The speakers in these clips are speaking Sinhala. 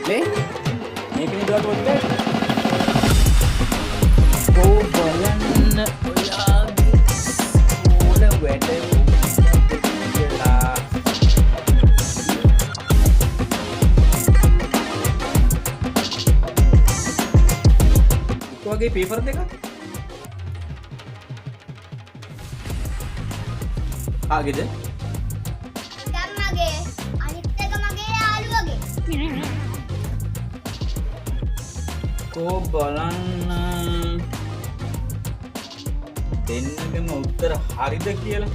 ले මේක නිදුවට ඔත්තේ ඕ බලන්න ඔයාගේ ඕල වැඩ කියලා වගේ පේපර් දෙකක් ආගේද එකක් මගේ අනිත් එක මගේ යාළුවගේ. කෝ බලන්න දෙන්නගෙම උත්තර හරිද කියලා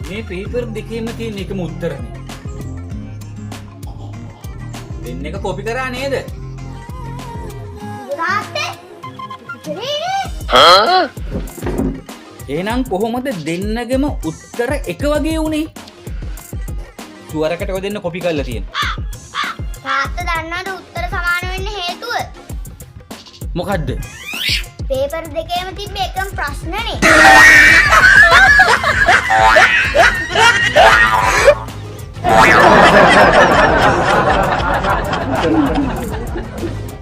මේ පේපර් දෙකේම තියෙන එකම උත්තරනේ. දෙන්න එක කොපි කරා නේද? තාත්තේ එහෙනම් කොහොමද දෙන්නගෙම උත්තර එක වගේ වුනේ? සුවරකට ඔය දෙන්න කොපි කරලා තියෙනවා. තාත්තා දන්නවද උත්තර සමාන වෙන්න හේතුව? මොකද්ද? පේපර් දෙකේම තිබ්බ එකම ප්‍රශ්නේ.